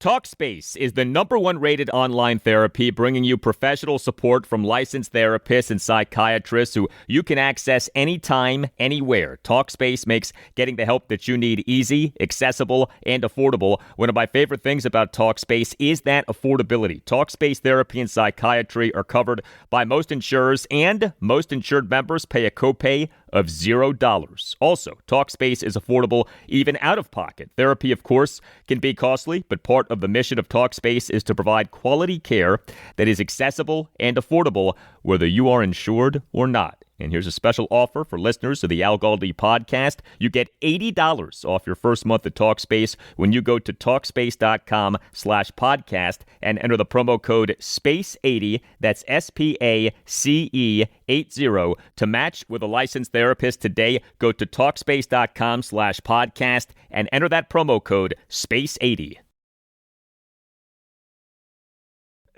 Talkspace is the #1 rated online therapy, bringing you professional support from licensed therapists and psychiatrists who you can access anytime, anywhere. Talkspace makes getting the help that you need easy, accessible, and affordable. One of my favorite things about Talkspace is that affordability. Talkspace therapy and psychiatry are covered by most insurers, and most insured members pay a copay of $0. Also, Talkspace is affordable even out of pocket. Therapy, of course, can be costly, but part of the mission of Talkspace is to provide quality care that is accessible and affordable, whether you are insured or not. And here's a special offer for listeners of the Al Galdi podcast. You get $80 off your first month of Talkspace when you go to Talkspace.com/podcast and enter the promo code SPACE80, that's SPACE80, to match with a licensed therapist today. Go to Talkspace.com/podcast and enter that promo code SPACE80.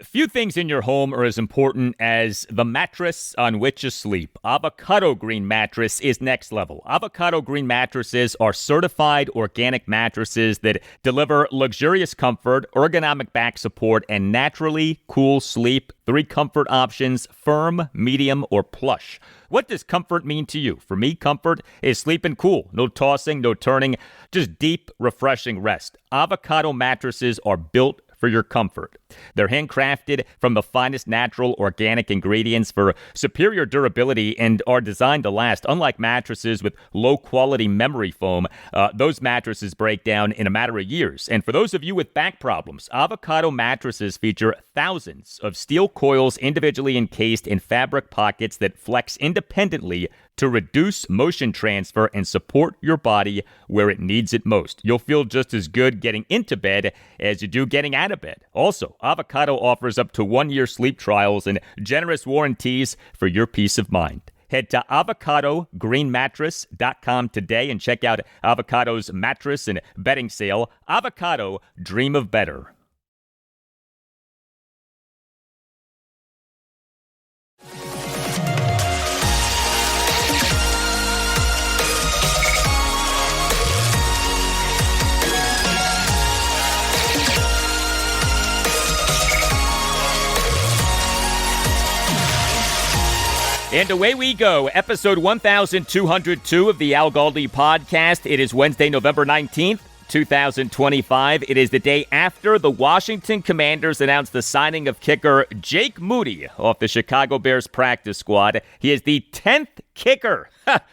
Few things in your home are as important as the mattress on which you sleep. Avocado Green mattress is next level. Avocado Green mattresses are certified organic mattresses that deliver luxurious comfort, ergonomic back support, and naturally cool sleep. 3 comfort options: firm, medium, or plush. What does comfort mean to you? For me, comfort is sleeping cool. No tossing, no turning, just deep, refreshing rest. Avocado mattresses are built for your comfort. They're handcrafted from the finest natural organic ingredients for superior durability and are designed to last. Unlike mattresses with low-quality memory foam, those mattresses break down in a matter of years. And for those of you with back problems, Avocado mattresses feature thousands of steel coils individually encased in fabric pockets that flex independently to reduce motion transfer and support your body where it needs it most. You'll feel just as good getting into bed as you do getting out of bed. Also, Avocado offers up to 1-year sleep trials and generous warranties for your peace of mind. Head to avocadogreenmattress.com today and check out Avocado's mattress and bedding sale. Avocado, dream of better. And away we go. Episode 1202 of the Al Galdi podcast. It is Wednesday, November 19th, 2025. It is the day after the Washington Commanders announced the signing of kicker Jake Moody off the Chicago Bears practice squad. He is the 10th kicker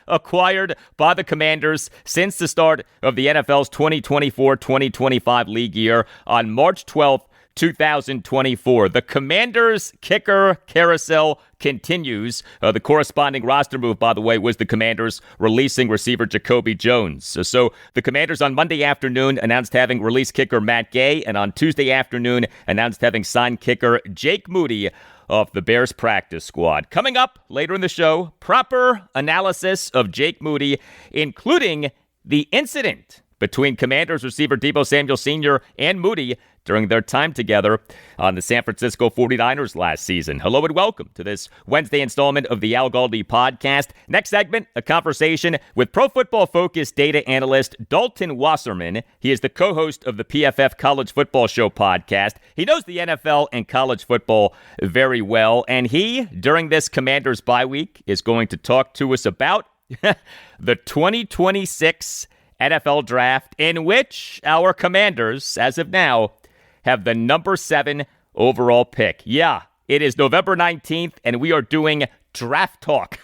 acquired by the Commanders since the start of the NFL's 2024-2025 league year on March 12th, 2024. The Commanders kicker carousel continues. The corresponding roster move, by the way, was the Commanders releasing receiver Jacoby Jones. So the Commanders on Monday afternoon announced having released kicker Matt Gay, and on Tuesday afternoon announced having signed kicker Jake Moody off the Bears practice squad. Coming up later in the show, proper analysis of Jake Moody, including the incident between Commanders receiver Deebo Samuel Sr. and Moody during their time together on the San Francisco 49ers last season. Hello and welcome to this Wednesday installment of the Al Galdi podcast. Next segment, a conversation with Pro Football Focus data analyst Dalton Wasserman. He is the co-host of the PFF College Football Show podcast. He knows the NFL and college football very well, and he, during this Commanders bye week, is going to talk to us about the 2026 NFL Draft, in which our Commanders, as of now, have the number 7 overall pick. Yeah, it is November 19th, and we are doing draft talk.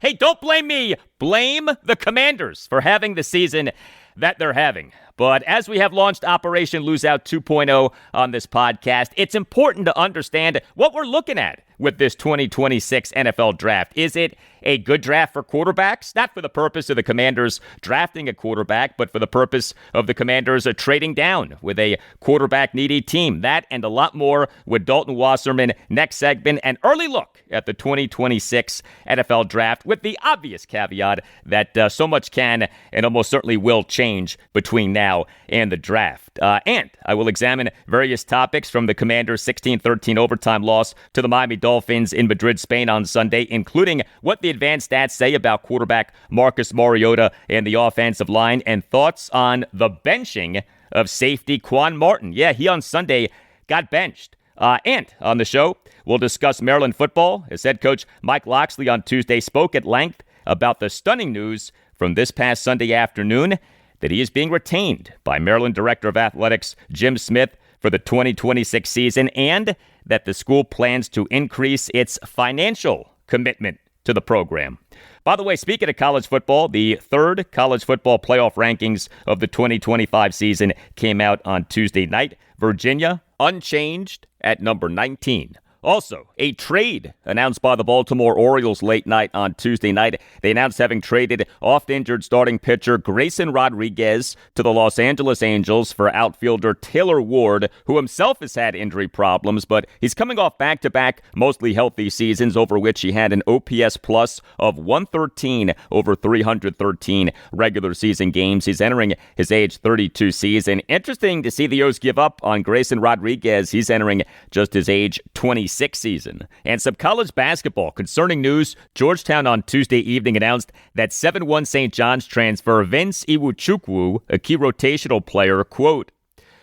Hey, don't blame me. Blame the Commanders for having the season that they're having. But as we have launched Operation Lose Out 2.0 on this podcast, it's important to understand what we're looking at with this 2026 NFL draft. Is it a good draft for quarterbacks? Not for the purpose of the Commanders drafting a quarterback, but for the purpose of the Commanders trading down with a quarterback-needy team. That and a lot more with Dalton Wasserman next segment. An early look at the 2026 NFL draft with the obvious caveat that so much can and almost certainly will change between now and the draft. And I will examine various topics from the Commanders' 16-13 overtime loss to the Miami Dolphins in Madrid, Spain on Sunday, including what the advanced stats say about quarterback Marcus Mariota and the offensive line, and thoughts on the benching of safety Quan Martin. Yeah, he on Sunday got benched. And on the show, we'll discuss Maryland football as head coach Mike Locksley on Tuesday spoke at length about the stunning news from this past Sunday afternoon that he is being retained by Maryland Director of Athletics Jim Smith for the 2026 season, and that the school plans to increase its financial commitment to the program. By the way, speaking of college football, the third college football playoff rankings of the 2025 season came out on Tuesday night. Virginia, unchanged at number 19. Also, a trade announced by the Baltimore Orioles late night on Tuesday night. They announced having traded oft-injured starting pitcher Grayson Rodriguez to the Los Angeles Angels for outfielder Taylor Ward, who himself has had injury problems, but he's coming off back-to-back mostly healthy seasons over which he had an OPS plus of 113 over 313 regular season games. He's entering his age 32 season. Interesting to see the O's give up on Grayson Rodriguez. He's entering just his age 26 season. And some college basketball. Concerning news, Georgetown on Tuesday evening announced that 7-1 St. John's transfer Vince Iwuchukwu, a key rotational player, quote,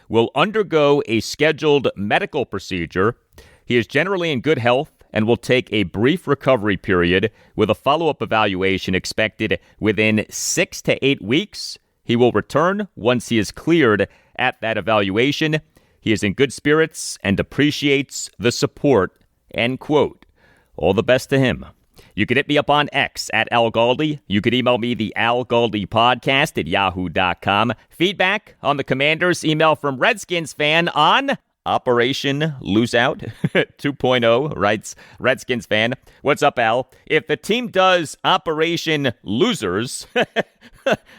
will undergo a scheduled medical procedure. He is generally in good health and will take a brief recovery period with a follow-up evaluation expected within 6 to 8 weeks. He will return once he is cleared at that evaluation. He is in good spirits and appreciates the support, end quote. All the best to him. You can hit me up on X at Al Galdi. You can email me the Al Galdi podcast at yahoo.com. Feedback on the Commanders, email from Redskins fan on Operation Loseout 2.0, writes Redskins fan. What's up, Al? If the team does Operation Losers,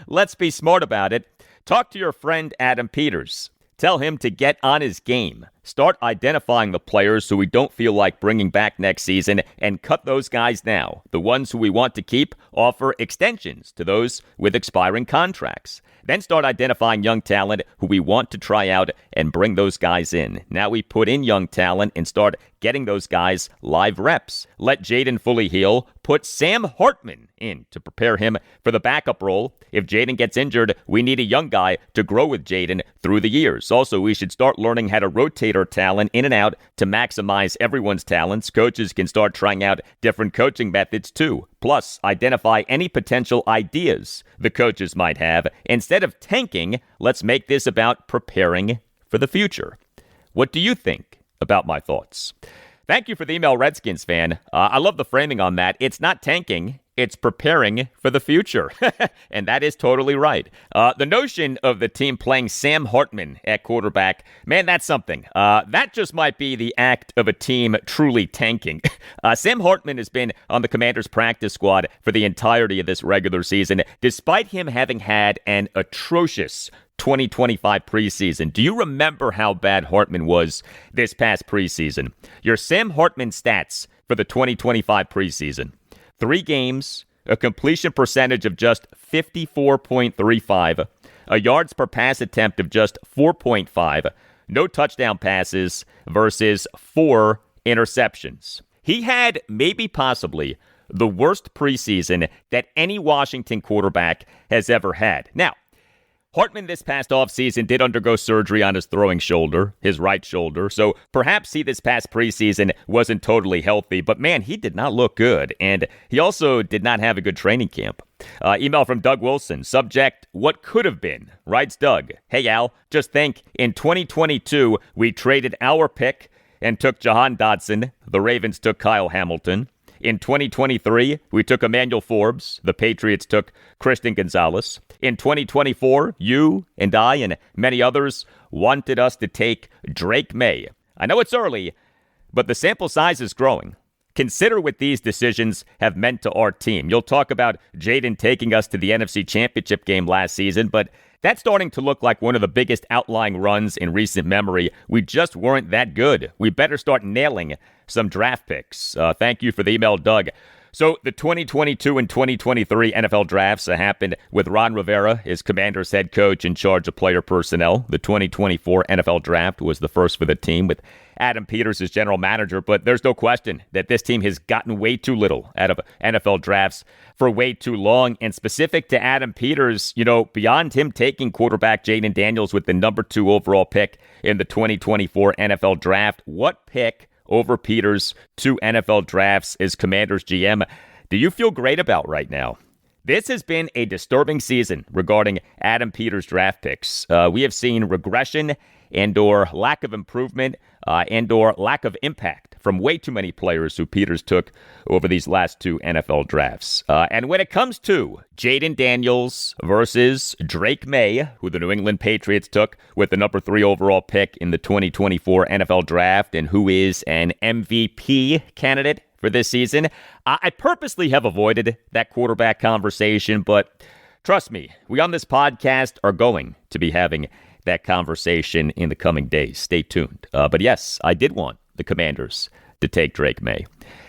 let's be smart about it. Talk to your friend Adam Peters. Tell him to get on his game. Start identifying the players who we don't feel like bringing back next season and cut those guys now. The ones who we want to keep, offer extensions to those with expiring contracts. Then start identifying young talent who we want to try out and bring those guys in. Now we put in young talent and start getting those guys live reps. Let Jaden fully heal. Put Sam Hartman in to prepare him for the backup role. If Jaden gets injured, we need a young guy to grow with Jaden through the years. Also, we should start learning how to rotate our talent in and out to maximize everyone's talents. Coaches can start trying out different coaching methods too. Plus, identify any potential ideas the coaches might have. Instead of tanking, let's make this about preparing for the future. What do you think about my thoughts? Thank you for the email, Redskins fan. I love the framing on that. It's not tanking. It's preparing for the future. And that is totally right. The notion of the team playing Sam Hartman at quarterback, man, that's something. That just might be the act of a team truly tanking. Sam Hartman has been on the Commanders' practice squad for the entirety of this regular season, despite him having had an atrocious 2025 preseason. Do you remember how bad Hartman was this past preseason? Your Sam Hartman stats for the 2025 preseason. 3 games, a completion percentage of just 54.35, a yards per pass attempt of just 4.5, no touchdown passes versus 4 interceptions. He had maybe possibly the worst preseason that any Washington quarterback has ever had. Now, Hartman this past offseason did undergo surgery on his throwing shoulder, his right shoulder, so perhaps he this past preseason wasn't totally healthy, but man, he did not look good, and he also did not have a good training camp. Email from Doug Wilson, subject, what could have been, writes Doug. Hey Al, just think, in 2022, we traded our pick and took Jahan Dotson, the Ravens took Kyle Hamilton. In 2023, we took Emmanuel Forbes. The Patriots took Christian Gonzalez. In 2024, you and I and many others wanted us to take Drake May. I know it's early, but the sample size is growing. Consider what these decisions have meant to our team. You'll talk about Jaden taking us to the NFC Championship game last season, but that's starting to look like one of the biggest outlying runs in recent memory. We just weren't that good. We better start nailing some draft picks. Thank you for the email, Doug. So the 2022 and 2023 NFL drafts happened with Ron Rivera as Commanders head coach in charge of player personnel. The 2024 NFL draft was the first for the team with Adam Peters as general manager, but there's no question that this team has gotten way too little out of NFL drafts for way too long. And specific to Adam Peters, beyond him taking quarterback Jayden Daniels with the number 2 overall pick in the 2024 NFL draft, what pick over Peters 2 NFL drafts as Commanders GM do you feel great about right now? This has been a disturbing season regarding Adam Peters' draft picks. We have seen regression and/or lack of improvement and/or lack of impact from way too many players who Peters took over these last 2 NFL drafts. And when it comes to Jayden Daniels versus Drake May, who the New England Patriots took with the number 3 overall pick in the 2024 NFL draft and who is an MVP candidate for this season, I purposely have avoided that quarterback conversation, but trust me, we on this podcast are going to be having that conversation in the coming days. Stay tuned. But yes, I did want the Commanders to take Drake May.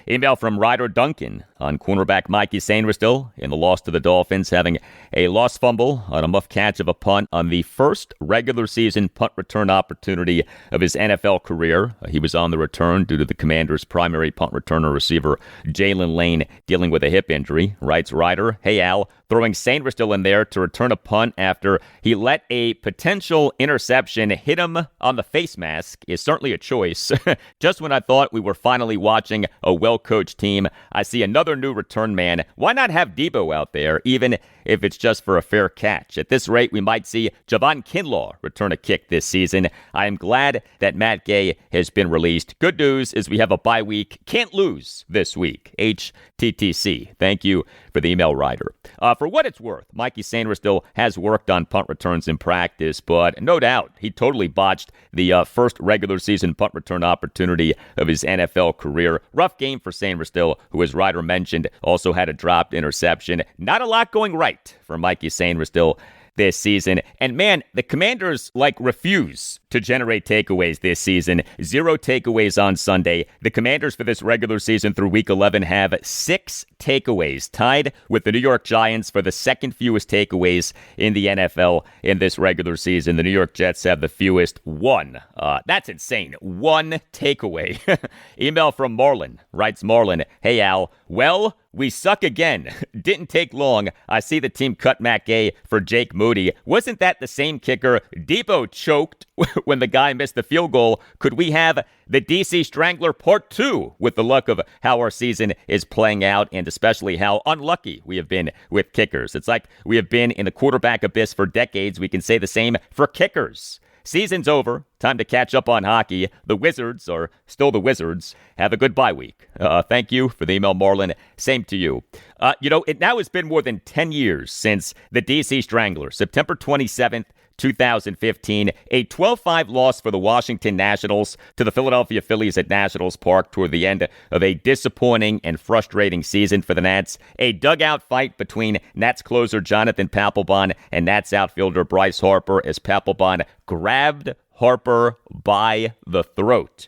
Email from Ryder Duncan on cornerback Mikey Sainristil in the loss to the Dolphins, having a lost fumble on a muff catch of a punt on the first regular season punt return opportunity of his NFL career. He was on the return due to the Commanders' primary punt returner receiver, Jalen Lane, dealing with a hip injury. Writes Ryder, "Hey Al, throwing Sainristil in there to return a punt after he let a potential interception hit him on the face mask is certainly a choice. Just when I thought we were finally watching a well-coached team, I see another new return man. Why not have Debo out there, even if it's just for a fair catch? At this rate, we might see Javon Kinlaw return a kick this season. I am glad that Matt Gay has been released. Good news is we have a bye week. Can't lose this week. HTTC." Thank you for the email, Ryder. For what it's worth, Mikey Sainristil has worked on punt returns in practice, but no doubt he totally botched the first regular season punt return opportunity of his NFL career. Rough game for Sainristil, who, as Ryder mentioned, also had a dropped interception. Not a lot going right for Mikey Sainristil this season. And man, the Commanders refuse to generate takeaways this season. 0 takeaways on Sunday. The Commanders for this regular season through week 11 have 6 takeaways, tied with the New York Giants for the second fewest takeaways in the NFL in this regular season. The New York Jets have the fewest, 1. That's insane. 1 takeaway. Email from Marlon. Writes Marlon, "Hey Al, well, we suck again. Didn't take long. I see the team cut Matt Gay for Jake Moody. Wasn't that the same kicker? Debo choked when the guy missed the field goal. Could we have the DC Strangler Part 2 with the luck of how our season is playing out and especially how unlucky we have been with kickers? It's like we have been in the quarterback abyss for decades. We can say the same for kickers. Season's over. Time to catch up on hockey. The Wizards are still the Wizards. Have a good bye week." Thank you for the email, Marlon. Same to you. It now has been more than 10 years since the DC Strangler, September 27th, 2015, a 12-5 loss for the Washington Nationals to the Philadelphia Phillies at Nationals Park toward the end of a disappointing and frustrating season for the Nats. A dugout fight between Nats closer Jonathan Papelbon and Nats outfielder Bryce Harper as Papelbon grabbed Harper by the throat.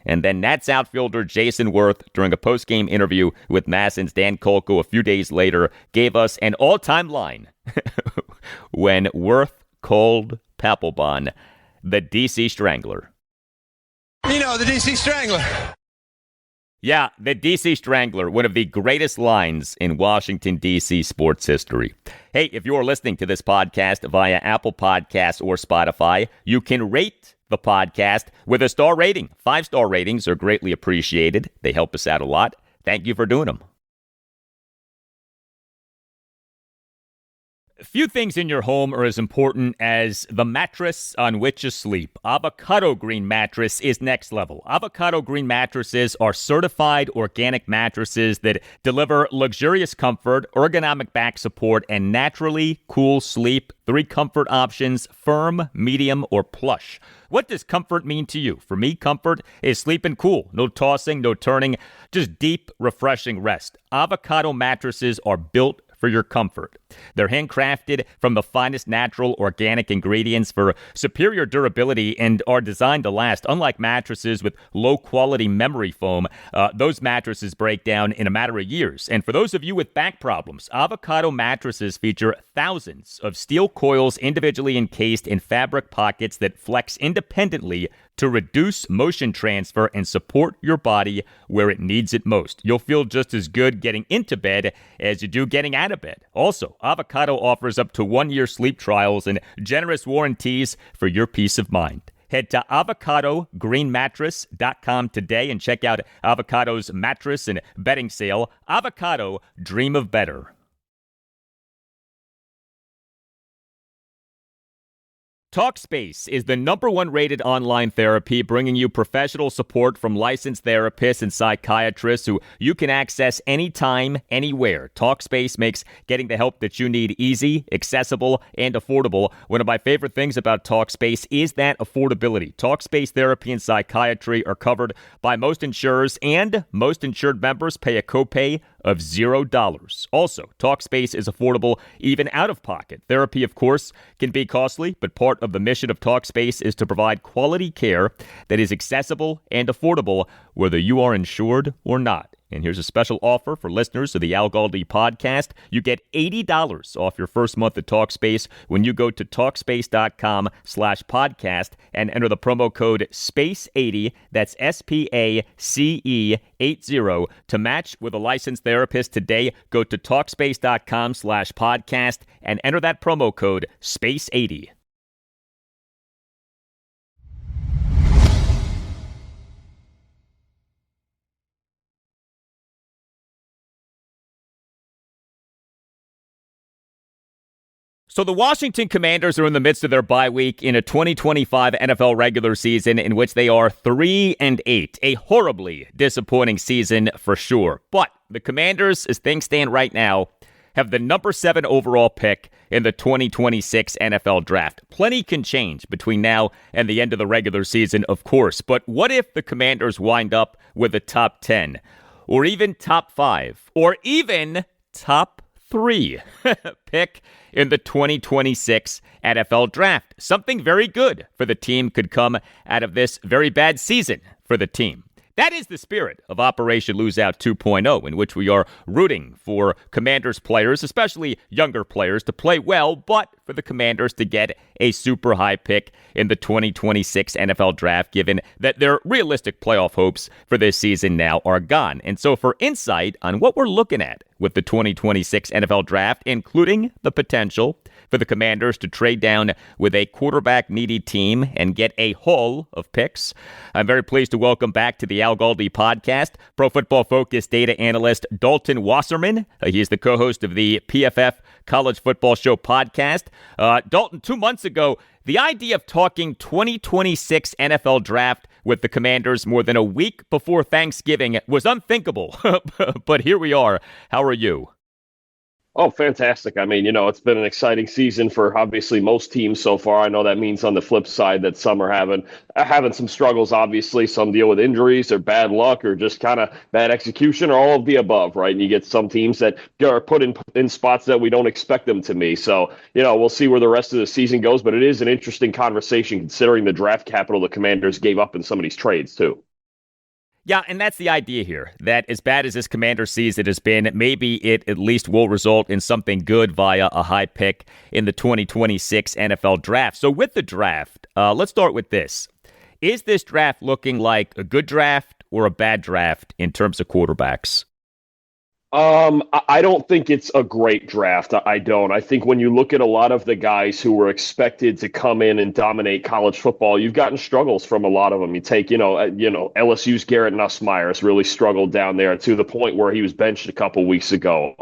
And then Nats outfielder Jason Worth, during a post-game interview with Masson's Dan Kolko a few days later, gave us an all-time line when Worth called Papelbon the DC Strangler. The DC Strangler. Yeah, the DC Strangler, one of the greatest lines in Washington, D.C. sports history. Hey, if you're listening to this podcast via Apple Podcasts or Spotify, you can rate the podcast with a star rating. 5-star ratings are greatly appreciated. They help us out a lot. Thank you for doing them. Few things in your home are as important as the mattress on which you sleep. Avocado Green mattress is next level. Avocado Green mattresses are certified organic mattresses that deliver luxurious comfort, ergonomic back support, and naturally cool sleep. 3 comfort options: firm, medium, or plush. What does comfort mean to you? For me, comfort is sleeping cool. No tossing, no turning, just deep, refreshing rest. Avocado mattresses are built for your comfort. They're handcrafted from the finest natural organic ingredients for superior durability and are designed to last. Unlike mattresses with low-quality memory foam, those mattresses break down in a matter of years. And for those of you with back problems, Avocado mattresses feature thousands of steel coils individually encased in fabric pockets that flex independently to reduce motion transfer and support your body where it needs it most. You'll feel just as good getting into bed as you do getting out of bed. Also, Avocado offers up to 1-year sleep trials and generous warranties for your peace of mind. Head to avocadogreenmattress.com today and check out Avocado's mattress and bedding sale. Avocado, dream of better. Talkspace is the #1 rated online therapy, bringing you professional support from licensed therapists and psychiatrists who you can access anytime, anywhere. Talkspace makes getting the help that you need easy, accessible, and affordable. One of my favorite things about Talkspace is that affordability. Talkspace therapy and psychiatry are covered by most insurers, and most insured members pay a copay of $0. Also, Talkspace is affordable even out of pocket. Therapy, of course, can be costly, but part of the mission of Talkspace is to provide quality care that is accessible and affordable, whether you are insured or not. And here's a special offer for listeners of the Al Galdi podcast. You get $80 off your first month of Talkspace when you go to Talkspace.com/podcast and enter the promo code SPACE80, that's SPACE80, to match with a licensed therapist today. Go to Talkspace.com/podcast and enter that promo code SPACE80. So the Washington Commanders are in the midst of their bye week in a 2025 NFL regular season in which they are 3-8, a horribly disappointing season for sure. But the Commanders, as things stand right now, have the #7 overall pick in the 2026 NFL Draft. Plenty can change between now and the end of the regular season, of course. But what if the Commanders wind up with a top 10, or even top 5, or even top 3 pick in the 2026 NFL Draft? Something very good for the team could come out of this very bad season for the team. That is the spirit of Operation Lose Out 2.0, in which we are rooting for Commanders players, especially younger players, to play well, but for the Commanders to get a super high pick in the 2026 NFL Draft, given that their realistic playoff hopes for this season now are gone. And so for insight on what we're looking at with the 2026 NFL Draft, including the potential for the Commanders to trade down with a quarterback-needy team and get a haul of picks, I'm very pleased to welcome back to the Al Galdi podcast Pro Football Focus data analyst Dalton Wasserman. He is the co-host of the PFF College Football Show podcast. Dalton, 2 months ago, the idea of talking 2026 NFL Draft with the Commanders more than a week before Thanksgiving was unthinkable. But here we are. How are you? Oh, fantastic. I mean, it's been an exciting season for obviously most teams so far. I know that means on the flip side that some are having some struggles, obviously. Some deal with injuries or bad luck or just kind of bad execution or all of the above, right? And you get some teams that are put in spots that we don't expect them to be. So, we'll see where the rest of the season goes. But it is an interesting conversation considering the draft capital the Commanders gave up in some of these trades, too. Yeah, and that's the idea here, that as bad as this Commander season has been, maybe it at least will result in something good via a high pick in the 2026 NFL Draft. So with the draft, let's start with this. Is this draft looking like a good draft or a bad draft in terms of quarterbacks? I don't think it's a great draft. I don't. I think when you look at a lot of the guys who were expected to come in and dominate college football, you've gotten struggles from a lot of them. You take, LSU's Garrett Nussmeier has really struggled down there to the point where he was benched a couple weeks ago.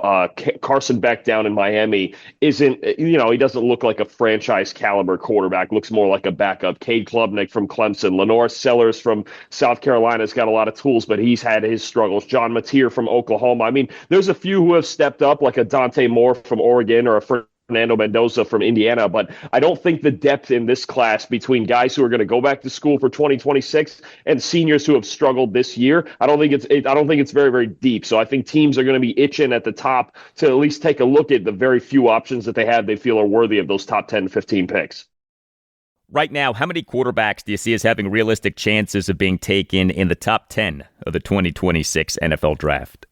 Carson Beck down in Miami isn't, he doesn't look like a franchise caliber quarterback, looks more like a backup. Cade Klubnik from Clemson, Lenore Sellers from South Carolina's got a lot of tools, but he's had his struggles. John Mateer from Oklahoma. I mean, there's a few who have stepped up, like a Dante Moore from Oregon or a Fernando Mendoza from Indiana, but I don't think the depth in this class between guys who are going to go back to school for 2026 and seniors who have struggled this year, I don't think it's very, very deep. So I think teams are going to be itching at the top to at least take a look at the very few options that they have they feel are worthy of those top 10, 15 picks. Right now, how many quarterbacks do you see as having realistic chances of being taken in the top 10 of the 2026 NFL Draft?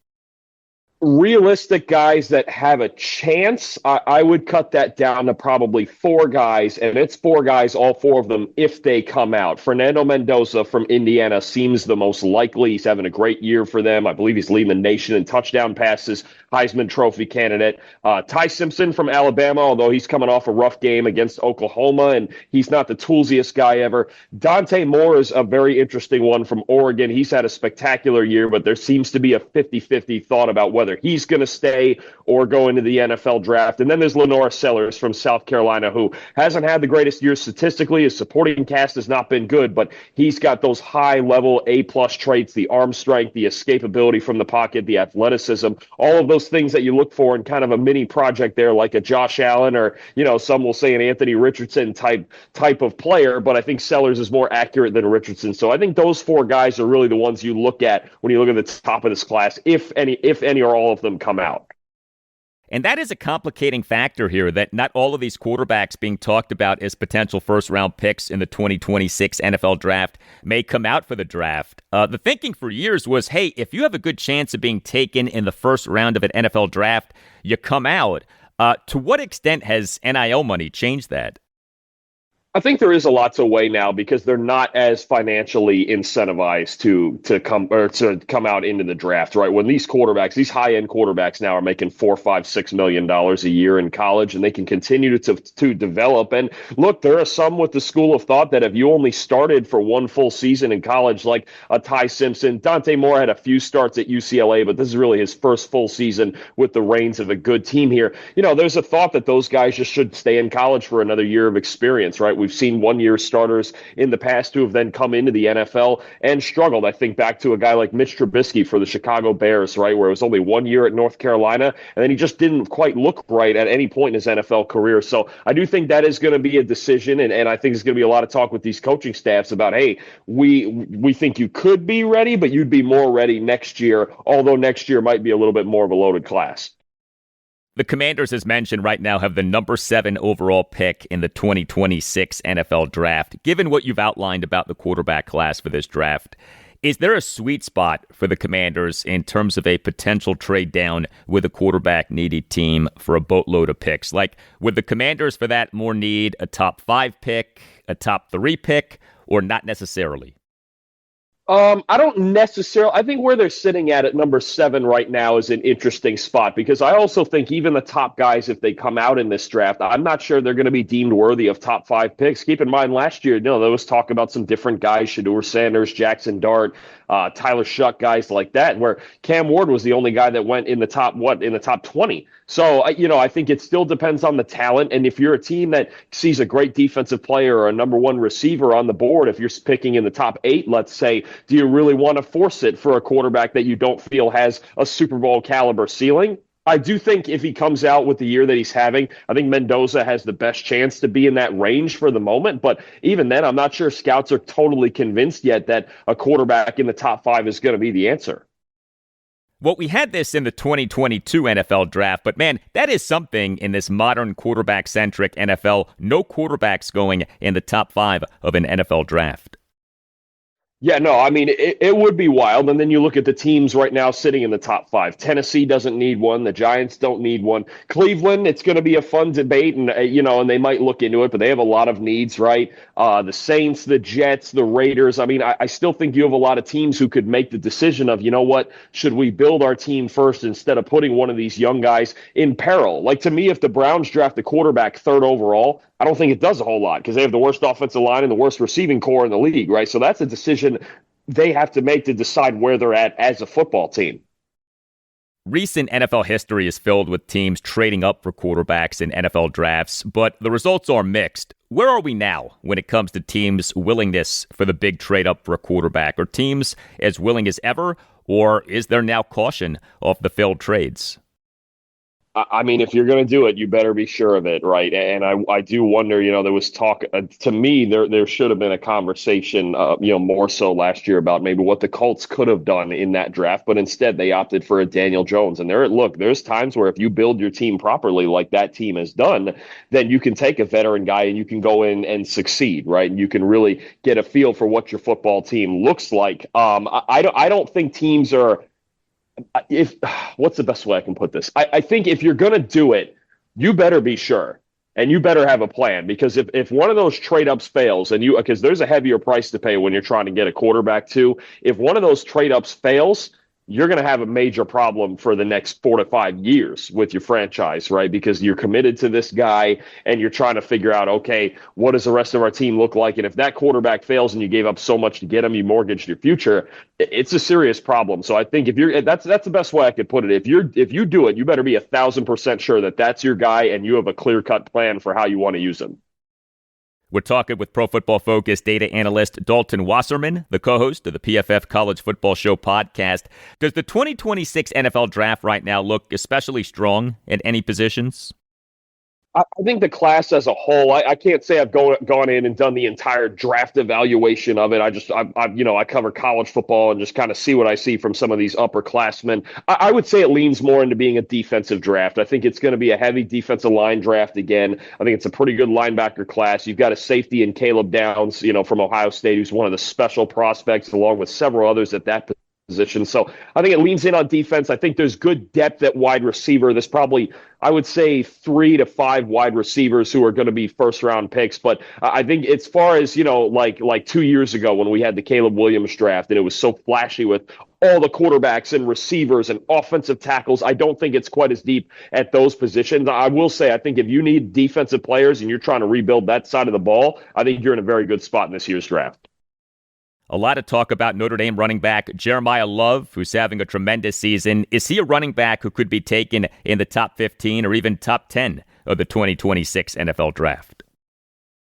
Realistic guys that have a chance, I would cut that down to probably 4 guys, and it's 4 guys, all 4 of them, if they come out. Fernando Mendoza from Indiana seems the most likely. He's having a great year for them. I believe he's leading the nation in touchdown passes, Heisman Trophy candidate. Ty Simpson from Alabama, although he's coming off a rough game against Oklahoma, and he's not the toolsiest guy ever. Dante Moore is a very interesting one from Oregon. He's had a spectacular year, but there seems to be a 50-50 thought about whether he's going to stay or go into the NFL draft. And then there's Lenora Sellers from South Carolina, who hasn't had the greatest year statistically. His supporting cast has not been good, but he's got those high-level A-plus traits, the arm strength, the escapability from the pocket, the athleticism, all of those things that you look for in kind of a mini project there, like a Josh Allen or, some will say an Anthony Richardson type of player, but I think Sellers is more accurate than Richardson. So I think those 4 guys are really the ones you look at when you look at the top of this class, if any or all of them come out. And that is a complicating factor here, that not all of these quarterbacks being talked about as potential first-round picks in the 2026 NFL Draft may come out for the draft. The thinking for years was, hey, if you have a good chance of being taken in the first round of an NFL Draft, you come out. To what extent has NIL money changed that? I think there is a lot to weigh now because they're not as financially incentivized to come out into the draft, right? When these high-end quarterbacks now are making $4, $5, $6 million a year in college, and they can continue to develop. And look, there are some with the school of thought that if you only started for one full season in college, like a Ty Simpson, Dante Moore had a few starts at UCLA, but this is really his first full season with the reins of a good team here. There's a thought that those guys just should stay in college for another year of experience, right? We've seen one-year starters in the past who have then come into the NFL and struggled. I think back to a guy like Mitch Trubisky for the Chicago Bears, right, where it was only 1 year at North Carolina, and then he just didn't quite look right at any point in his NFL career. So I do think that is going to be a decision, and I think there's going to be a lot of talk with these coaching staffs about, hey, we think you could be ready, but you'd be more ready next year, although next year might be a little bit more of a loaded class. The Commanders, as mentioned, right now have the number 7 overall pick in the 2026 NFL Draft. Given what you've outlined about the quarterback class for this draft, is there a sweet spot for the Commanders in terms of a potential trade down with a quarterback-needy team for a boatload of picks? Like, would the Commanders for that more need a top 5 pick, a top 3 pick, or not necessarily? I don't necessarily. I think where they're sitting at number 7 right now is an interesting spot because I also think even the top guys, if they come out in this draft, I'm not sure they're going to be deemed worthy of top 5 picks. Keep in mind, last year, there was talk about some different guys, Shedeur Sanders, Jackson Dart, Tyler Shuck, guys like that, where Cam Ward was the only guy that went in the top 20. So, I think it still depends on the talent. And if you're a team that sees a great defensive player or a number 1 receiver on the board, if you're picking in the top 8, let's say, do you really want to force it for a quarterback that you don't feel has a Super Bowl caliber ceiling? I do think if he comes out with the year that he's having, I think Mendoza has the best chance to be in that range for the moment. But even then, I'm not sure scouts are totally convinced yet that a quarterback in the top 5 is going to be the answer. Well, we had this in the 2022 NFL Draft, but man, that is something in this modern quarterback-centric NFL. No quarterbacks going in the top 5 of an NFL Draft. Yeah, no, I mean, it would be wild. And then you look at the teams right now sitting in the top 5. Tennessee doesn't need one. The Giants don't need one. Cleveland, it's going to be a fun debate, and and they might look into it, but they have a lot of needs, right? The Saints, the Jets, the Raiders. I mean, I still think you have a lot of teams who could make the decision of, what, should we build our team first instead of putting one of these young guys in peril? Like, to me, if the Browns draft the quarterback 3rd overall, I don't think it does a whole lot because they have the worst offensive line and the worst receiving core in the league, right? So that's a decision they have to make to decide where they're at as a football team. Recent NFL history is filled with teams trading up for quarterbacks in NFL drafts, but the results are mixed. Where are we now when it comes to teams' willingness for the big trade up for a quarterback? Are teams as willing as ever, or is there now caution off the failed trades? I mean, if you're going to do it, you better be sure of it, right? And I do wonder, there was talk, to me, there should have been a conversation, more so last year about maybe what the Colts could have done in that draft, but instead they opted for a Daniel Jones. And there's times where if you build your team properly, like that team has done, then you can take a veteran guy and you can go in and succeed, right? And you can really get a feel for what your football team looks like. I don't think teams are. What's the best way I can put this? I think if you're going to do it, you better be sure and you better have a plan, because if one of those trade ups fails because there's a heavier price to pay when you're trying to get a quarterback too. If one of those trade ups fails, you're going to have a major problem for the next 4 to 5 years with your franchise, right? Because you're committed to this guy and you're trying to figure out, okay, what does the rest of our team look like? And if that quarterback fails and you gave up so much to get him, you mortgaged your future, it's a serious problem. So I think that's the best way I could put it. If you do it, you better be 1,000% sure that that's your guy and you have a clear-cut plan for how you want to use him. We're talking with Pro Football Focus data analyst Dalton Wasserman, the co-host of the PFF College Football Show podcast. Does the 2026 NFL Draft right now look especially strong at any positions? I think the class as a whole, I can't say I've gone in and done the entire draft evaluation of it. I cover college football and just kind of see what I see from some of these upperclassmen. I would say it leans more into being a defensive draft. I think it's going to be a heavy defensive line draft again. I think it's a pretty good linebacker class. You've got a safety in Caleb Downs, from Ohio State, who's one of the special prospects, along with several others at that position. So I think it leans in on defense. I think there's good depth at wide receiver. There's probably, I would say, 3 to 5 wide receivers who are going to be first round picks. But I think as far as, like 2 years ago when we had the Caleb Williams draft and it was so flashy with all the quarterbacks and receivers and offensive tackles, I don't think it's quite as deep at those positions. I will say, I think if you need defensive players and you're trying to rebuild that side of the ball, I think you're in a very good spot in this year's draft. A lot of talk about Notre Dame running back Jeremiah Love, who's having a tremendous season. Is he a running back who could be taken in the top 15 or even top 10 of the 2026 NFL Draft?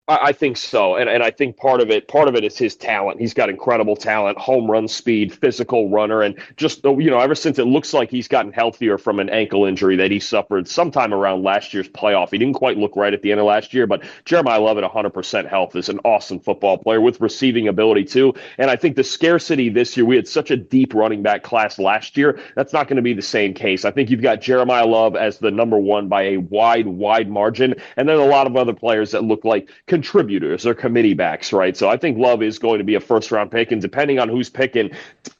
I think so. And I think part of it is his talent. He's got incredible talent, home run speed, physical runner. And just, ever since it looks like he's gotten healthier from an ankle injury that he suffered sometime around last year's playoff. He didn't quite look right at the end of last year, but Jeremiah Love at 100% health is an awesome football player with receiving ability too. And I think the scarcity this year, we had such a deep running back class last year. That's not going to be the same case. I think you've got Jeremiah Love as the number one by a wide margin. And then a lot of other players that look like contributors or committee backs, right? So I think Love is going to be a first-round pick, and depending on who's picking,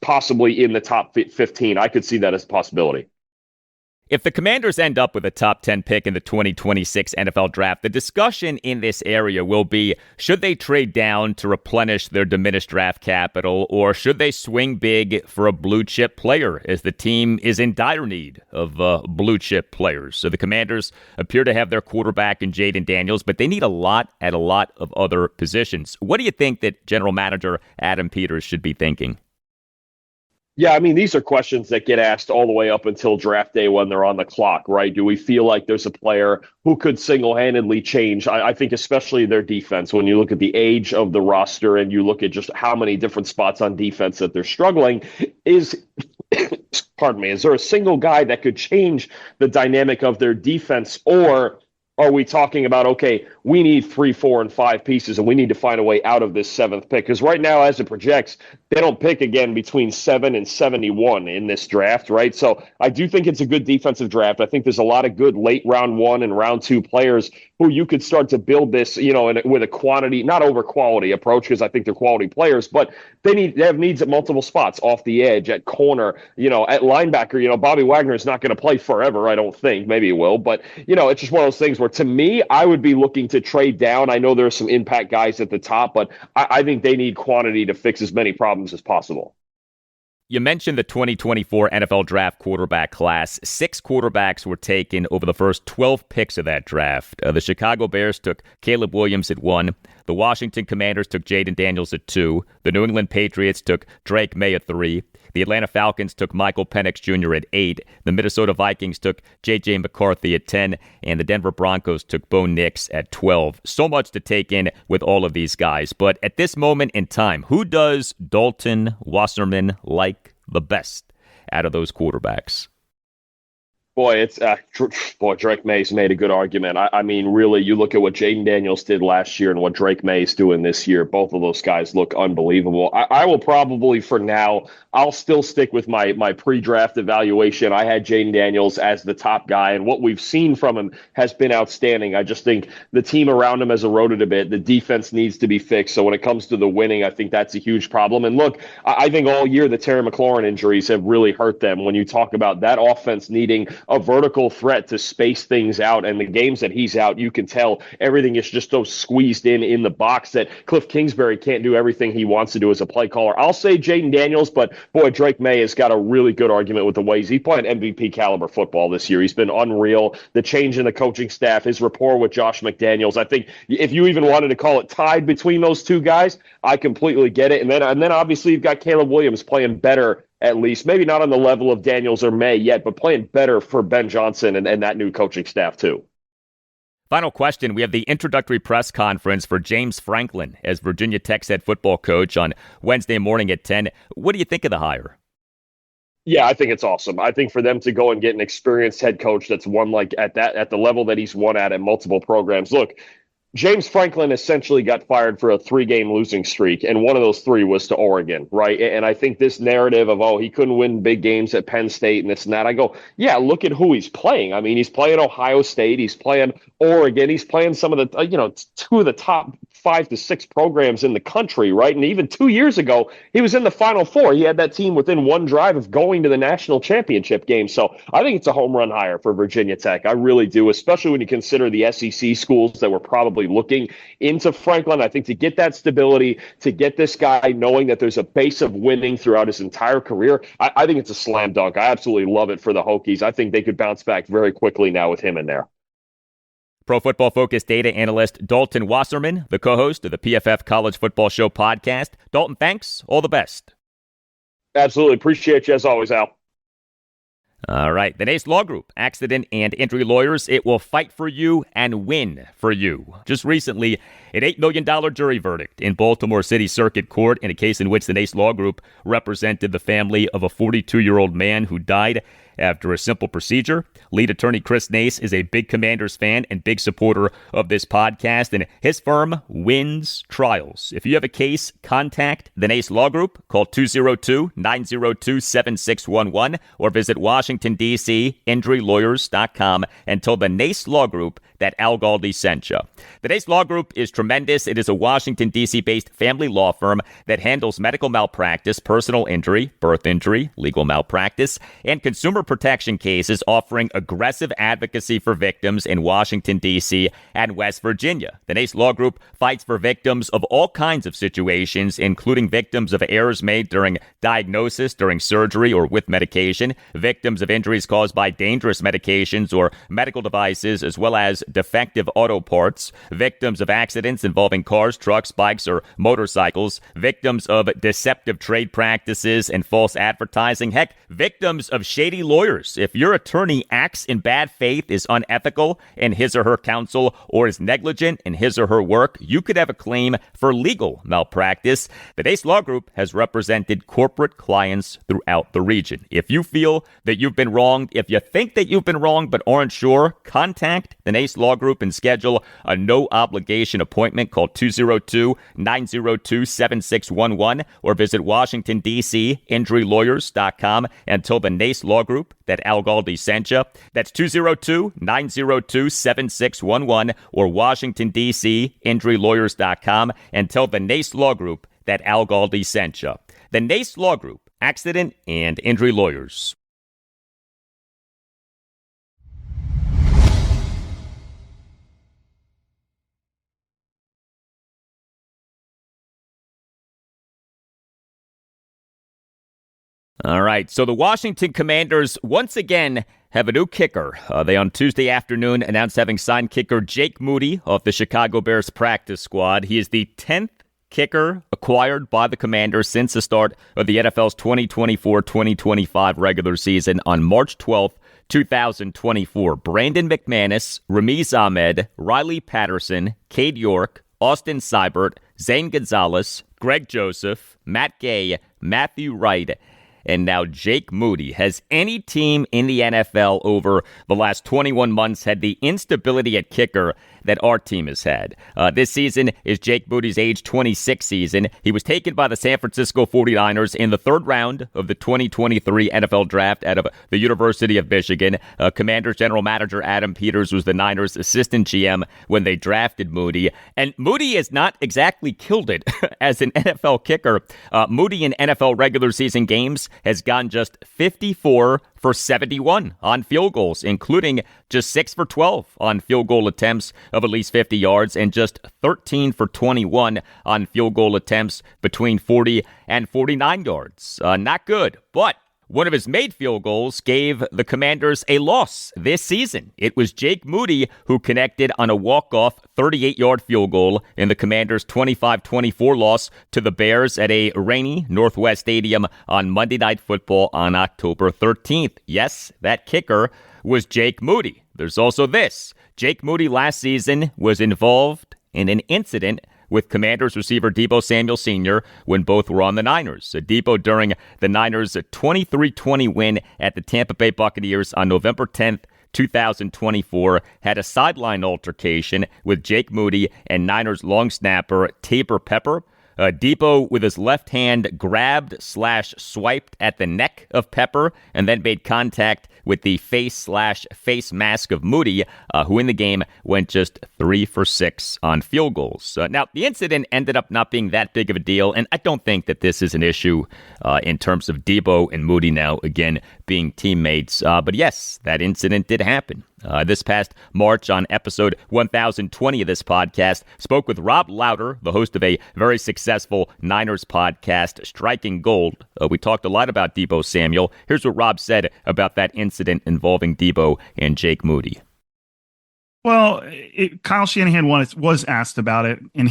possibly in the top 15, I could see that as a possibility. If the Commanders end up with a top 10 pick in the 2026 NFL Draft, the discussion in this area will be, should they trade down to replenish their diminished draft capital, or should they swing big for a blue-chip player, as the team is in dire need of blue-chip players? So the Commanders appear to have their quarterback in Jaden Daniels, but they need a lot at a lot of other positions. What do you think that General Manager Adam Peters should be thinking? Yeah, I mean, these are questions that get asked all the way up until draft day when they're on the clock, right? Do we feel like there's a player who could single-handedly change? I think especially their defense, when you look at the age of the roster and you look at just how many different spots on defense that they're struggling, is there a single guy that could change the dynamic of their defense, or are we talking about, okay, we need 3, 4, and 5 pieces, and we need to find a way out of this 7th pick? Because right now, as it projects, they don't pick again between 7 and 71 in this draft, right? So I do think it's a good defensive draft. I think there's a lot of good late round 1 and round 2 players who you could start to build this, with a quantity, not over quality approach, because I think they're quality players, but they have needs at multiple spots, off the edge, at corner, at linebacker. Bobby Wagner is not going to play forever, I don't think. Maybe he will, but it's just one of those things where, to me, I would be looking to trade down. I know there are some impact guys at the top, but I think they need quantity to fix as many problems as possible. You mentioned the 2024 NFL Draft quarterback class. 6 quarterbacks were taken over the first 12 picks of that draft. The Chicago Bears took Caleb Williams at 1. The Washington Commanders took Jaden Daniels at 2. The New England Patriots took Drake May at 3. The Atlanta Falcons took Michael Penix Jr. at 8. The Minnesota Vikings took J.J. McCarthy at 10. And the Denver Broncos took Bo Nix at 12. So much to take in with all of these guys. But at this moment in time, who does Dalton Wasserman like the best out of those quarterbacks? Boy, Drake May's made a good argument. I mean, really, you look at what Jaden Daniels did last year and what Drake May's doing this year. Both of those guys look unbelievable. I will probably, for now, I'll still stick with my pre-draft evaluation. I had Jaden Daniels as the top guy, and what we've seen from him has been outstanding. I just think the team around him has eroded a bit. The defense needs to be fixed. So when it comes to the winning, I think that's a huge problem. And look, I think all year the Terry McLaurin injuries have really hurt them. When you talk about that offense needing a vertical threat to space things out, and the games that he's out, you can tell everything is just so squeezed in the box that Cliff Kingsbury can't do everything he wants to do as a play caller. I'll say Jaden Daniels, but boy, Drake May has got a really good argument with the ways he's playing MVP caliber football this year. He's been unreal. The change in the coaching staff, his rapport with Josh McDaniels, I think if you even wanted to call it tied between those two guys, I completely get it. And then obviously you've got Caleb Williams playing better, at least, maybe not on the level of Daniels or May yet, but playing better for Ben Johnson and that new coaching staff too. Final question. We have the introductory press conference for James Franklin as Virginia Tech's head football coach on Wednesday morning at 10. What do you think of the hire? Yeah, I think it's awesome. I think for them to go and get an experienced head coach that's won like at the level that he's won at multiple programs. Look, James Franklin essentially got fired for a 3-game losing streak, and one of those 3 was to Oregon, right? And I think this narrative of, he couldn't win big games at Penn State and this and that, I go, yeah, look at who he's playing. I mean, he's playing Ohio State, he's playing Oregon, he's playing some of the, 2 of the top 5 to 6 programs in the country, right? And even 2 years ago, he was in the Final Four. He had that team within one drive of going to the national championship game. So I think it's a home run hire for Virginia Tech. I really do, especially when you consider the SEC schools that were probably looking into Franklin. I think to get that stability, to get this guy knowing that there's a base of winning throughout his entire career, I think it's a slam dunk. I absolutely love it for the Hokies. I think they could bounce back very quickly now with him in there. Pro Football Focus data analyst Dalton Wasserman, the co-host of the PFF College Football Show podcast. Dalton, thanks. All the best. Absolutely. Appreciate you as always, Al. All right. The NACE Law Group, accident and injury lawyers, it will fight for you and win for you. Just recently, an $8 million jury verdict in Baltimore City Circuit Court in a case in which the NACE Law Group represented the family of a 42-year-old man who died after a simple procedure. Lead attorney Chris Nace is a big Commanders fan and big supporter of this podcast, and his firm wins trials. If you have a case, contact the Nace Law Group. Call 202-902-7611 or visit Washington, D.C., injurylawyers.com and tell the Nace Law Group that Al Galdi sent you. The Nace Law Group is tremendous. It is a Washington, D.C.-based family law firm that handles medical malpractice, personal injury, birth injury, legal malpractice, and consumer protection cases, offering aggressive advocacy for victims in Washington, D.C. and West Virginia. The NACE Law Group fights for victims of all kinds of situations, including victims of errors made during diagnosis, during surgery, or with medication, victims of injuries caused by dangerous medications or medical devices, as well as defective auto parts, victims of accidents involving cars, trucks, bikes, or motorcycles, victims of deceptive trade practices and false advertising, heck, victims of shady lawyers. If your attorney acts in bad faith, is unethical in his or her counsel, or is negligent in his or her work, you could have a claim for legal malpractice. The NACE Law Group has represented corporate clients throughout the region. If you feel that you've been wronged, if you think that you've been wronged but aren't sure, contact the NACE Law Group and schedule a no-obligation appointment. Call 202-902-7611 or visit Washington, D.C., injurylawyers.com and tell the NACE Law Group that Al Galdi sent you. That's 202-902-7611 or Washington, D.C., injurylawyers.com and tell the NACE Law Group that Al Galdi sent you. The NACE Law Group, accident and injury lawyers. All right, so the Washington Commanders once again have a new kicker. They on Tuesday afternoon announced having signed kicker Jake Moody off the Chicago Bears practice squad. He is the 10th kicker acquired by the Commanders since the start of the NFL's 2024-2025 regular season on March 12th, 2024. Brandon McManus, Ramiz Ahmed, Riley Patterson, Cade York, Austin Seibert, Zane Gonzalez, Greg Joseph, Matt Gay, Matthew Wright, and now Jake Moody. Has any team in the NFL over the last 21 months had the instability at kicker that our team has had? This season is Jake Moody's age 26 season. He was taken by the San Francisco 49ers in the third round of the 2023 NFL Draft out of the University of Michigan. Commanders general manager Adam Peters was the Niners' assistant GM when they drafted Moody. And Moody has not exactly killed it as an NFL kicker. Moody in NFL regular season games has gone just 54 for 71 on field goals, including just 6 for 12 on field goal attempts of at least 50 yards and just 13 for 21 on field goal attempts between 40 and 49 yards. Not good, but one of his made field goals gave the Commanders a loss this season. It was Jake Moody who connected on a walk-off 38-yard field goal in the Commanders' 25-24 loss to the Bears at a rainy Northwest Stadium on Monday Night Football on October 13th. Yes, that kicker was Jake Moody. There's also this. Jake Moody last season was involved in an incident with Commanders receiver Deebo Samuel Sr. when both were on the Niners. Deebo, during the Niners' 23-20 win at the Tampa Bay Buccaneers on November 10th, 2024, had a sideline altercation with Jake Moody and Niners long snapper Tabor Pepper. Deebo, with his left hand, grabbed/swiped at the neck of Pepper and then made contact with the face/face mask of Moody, who in the game went just 3 for 6 on field goals. Now, the incident ended up not being that big of a deal, and I don't think that this is an issue in terms of Deebo and Moody now, again, being teammates. But yes, that incident did happen. This past March, on episode 1020 of this podcast, spoke with Rob Lauder, the host of a very successful Niners podcast, Striking Gold. We talked a lot about Deebo Samuel. Here's what Rob said about that incident involving Deebo and Jake Moody. Well, Kyle Shanahan was asked about it, and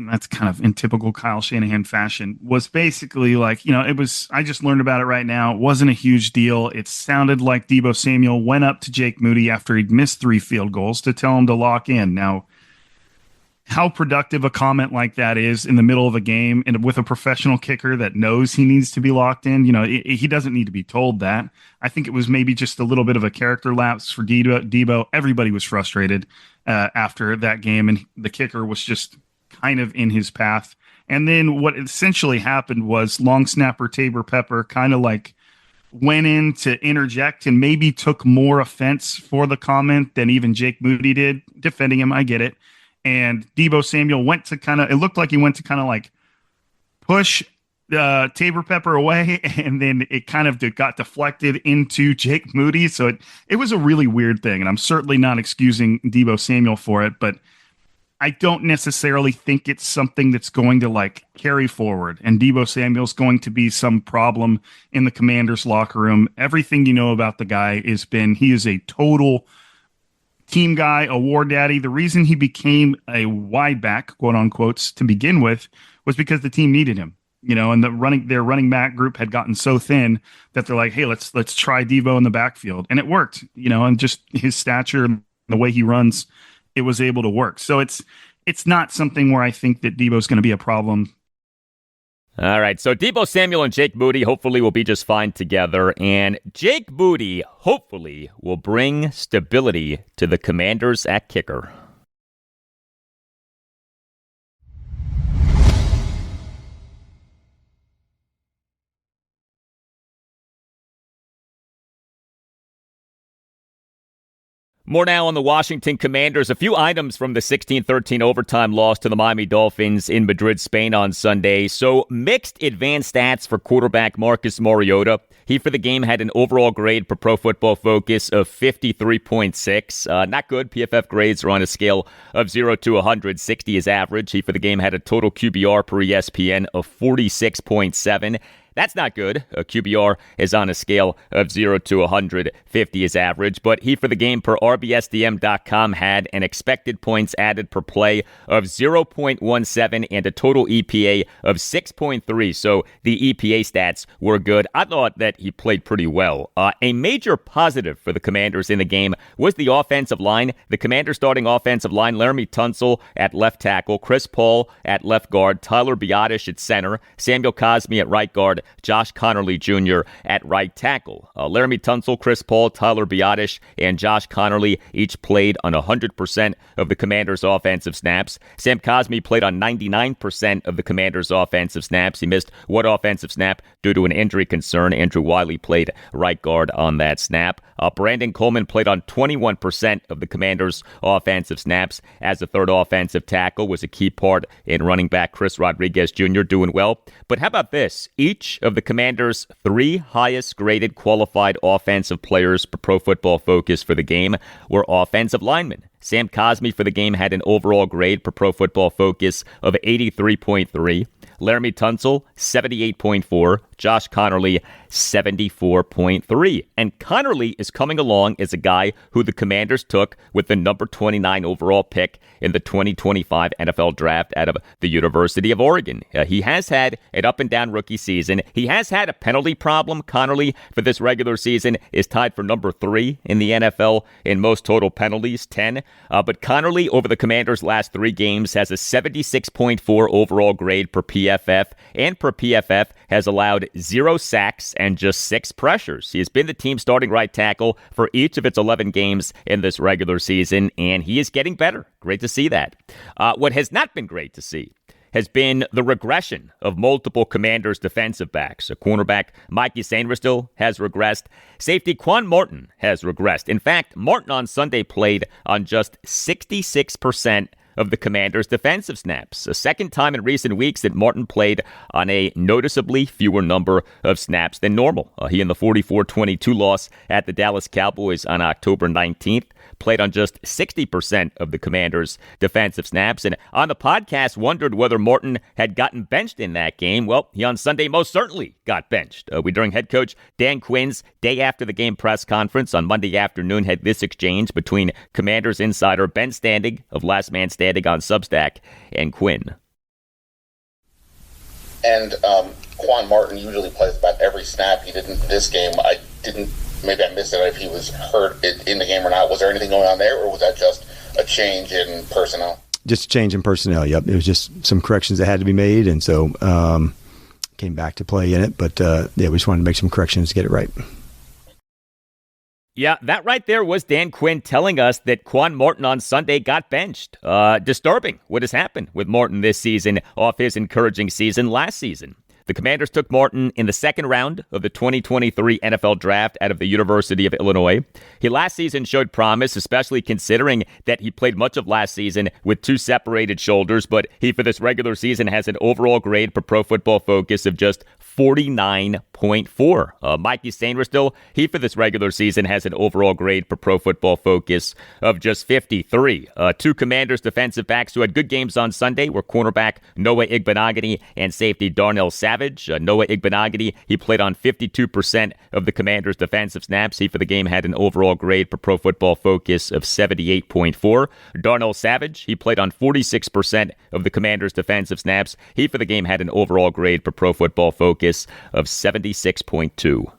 that's kind of in typical Kyle Shanahan fashion, was basically like, I just learned about it right now. It wasn't a huge deal. It sounded like Deebo Samuel went up to Jake Moody after he'd missed 3 field goals to tell him to lock in. Now, how productive a comment like that is in the middle of a game and with a professional kicker that knows he needs to be locked in, he doesn't need to be told that. I think it was maybe just a little bit of a character lapse for Deebo. Everybody was frustrated after that game, and the kicker was just kind of in his path. And then what essentially happened was long snapper Tabor Pepper kind of like went in to interject and maybe took more offense for the comment than even Jake Moody did. Defending him, I get it. And Deebo Samuel it looked like he went to kind of like push Tabor Pepper away, and then it kind of got deflected into Jake Moody. So it was a really weird thing, and I'm certainly not excusing Deebo Samuel for it, but I don't necessarily think it's something that's going to like carry forward, and Deebo Samuel's going to be some problem in the Commanders locker room. Everything you know about the guy he is a total team guy, a war daddy. The reason he became a wide back, quote unquote, to begin with, was because the team needed him. And their running back group had gotten so thin that they're like, hey, let's try Deebo in the backfield, and it worked. And just his stature and the way he runs, it was able to work. So it's not something where I think that Deebo's going to be a problem. All right, so Deebo Samuel and Jake Moody hopefully will be just fine together, and Jake Moody hopefully will bring stability to the Commanders at kicker. More now on the Washington Commanders. A few items from the 16-13 overtime loss to the Miami Dolphins in Madrid, Spain on Sunday. So mixed advanced stats for quarterback Marcus Mariota. He, for the game, had an overall grade per Pro Football Focus of 53.6. Not good. PFF grades are on a scale of 0 to 100. 60 is average. He, for the game, had a total QBR per ESPN of 46.7. That's not good. A QBR is on a scale of 0 to 100. 50 is average. But he, for the game, per RBSDM.com, had an expected points added per play of 0.17 and a total EPA of 6.3. So the EPA stats were good. I thought that he played pretty well. A major positive for the Commanders in the game was the offensive line. The Commanders starting offensive line, Laramie Tunsil at left tackle, Chris Paul at left guard, Tyler Biotish at center, Samuel Cosmi at right guard, start Josh Connerly Jr. at right tackle. Laramie Tunsil, Chris Paul, Tyler Biotish, and Josh Connerly each played on 100% of the Commanders' offensive snaps. Sam Cosmi played on 99% of the Commanders' offensive snaps. He missed one offensive snap due to an injury concern. Andrew Wiley played right guard on that snap. Brandon Coleman played on 21% of the Commanders' offensive snaps as a third offensive tackle, was a key part in running back Chris Rodriguez Jr. doing well. But how about this? Each of the Commanders' 3 highest graded qualified offensive players per Pro Football Focus for the game were offensive linemen. Sam Cosmi for the game had an overall grade per Pro Football Focus of 83.3. Laramie Tunsil, 78.4. Josh Connerly, 74.3. And Connerly is coming along as a guy who the Commanders took with the number 29 overall pick in the 2025 NFL Draft out of the University of Oregon. He has had an up-and-down rookie season. He has had a penalty problem. Connerly, for this regular season, is tied for number 3 in the NFL in most total penalties, 10. But Connerly, over the Commanders' last 3 games, has a 76.4 overall grade per PFF, and per PFF has allowed 0 sacks and just 6 pressures. He has been the team's starting right tackle for each of its 11 games in this regular season, and he is getting better. Great to see that. What has not been great to see has been the regression of multiple Commanders defensive backs. A cornerback, Mikey Sainristil, has regressed. Safety Quan Martin has regressed. In fact, Martin on Sunday played on just 66% of the Commanders' defensive snaps. A second time in recent weeks that Martin played on a noticeably fewer number of snaps than normal. He in the 44-22 loss at the Dallas Cowboys on October 19th played on just 60% of the Commanders' defensive snaps. And on the podcast, wondered whether Martin had gotten benched in that game. Well, he on Sunday most certainly got benched. During head coach Dan Quinn's day after the game press conference on Monday afternoon, had this exchange between Commanders insider Ben Standig of Last Man Standing on Substack and Quinn. And Quan Martin usually plays about every snap. He didn't this game. Maybe I missed it if he was hurt in the game or not. Was there anything going on there, or was that just a change in personnel? Just a change in personnel, yep. It was just some corrections that had to be made, and so came back to play in it. But, we just wanted to make some corrections to get it right. Yeah, that right there was Dan Quinn telling us that Quan Martin on Sunday got benched. Disturbing what has happened with Martin this season off his encouraging season last season. The Commanders took Martin in the second round of the 2023 NFL Draft out of the University of Illinois. He last season showed promise, especially considering that he played much of last season with 2 separated shoulders, but he for this regular season has an overall grade per Pro Football Focus of just 49.4. Mikey Sainristil, he for this regular season has an overall grade per Pro Football Focus of just 53. 2 Commanders defensive backs who had good games on Sunday were cornerback Noah Igbenogany and safety Darnell Savage. Noah Igbenogany, he played on 52% of the Commanders' defensive snaps. He for the game had an overall grade per Pro Football Focus of 78.4. Darnell Savage, he played on 46% of the Commanders' defensive snaps. He for the game had an overall grade per Pro Football Focus of 76.2.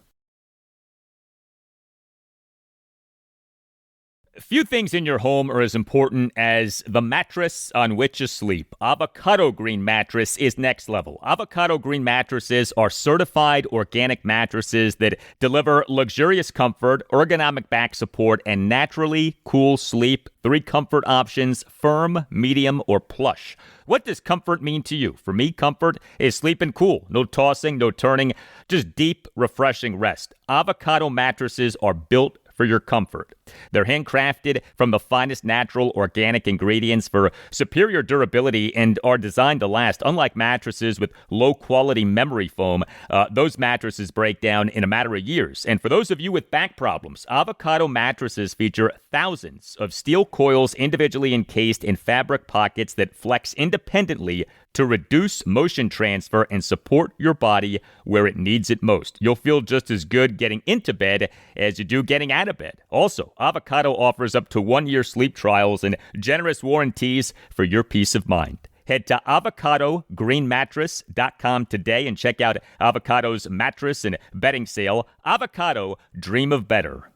Few things in your home are as important as the mattress on which you sleep. Avocado Green Mattress is next level. Avocado Green mattresses are certified organic mattresses that deliver luxurious comfort, ergonomic back support, and naturally cool sleep. 3 comfort options: firm, medium, or plush. What does comfort mean to you? For me, comfort is sleeping cool. No tossing, no turning, just deep, refreshing rest. Avocado mattresses are built for your comfort. They're handcrafted from the finest natural organic ingredients for superior durability and are designed to last. Unlike mattresses with low-quality memory foam, those mattresses break down in a matter of years. And for those of you with back problems, Avocado mattresses feature thousands of steel coils individually encased in fabric pockets that flex independently to reduce motion transfer and support your body where it needs it most. You'll feel just as good getting into bed as you do getting out of bed. Also, Avocado offers up to 1-year sleep trials and generous warranties for your peace of mind. Head to avocadogreenmattress.com today and check out Avocado's mattress and bedding sale. Avocado, dream of better.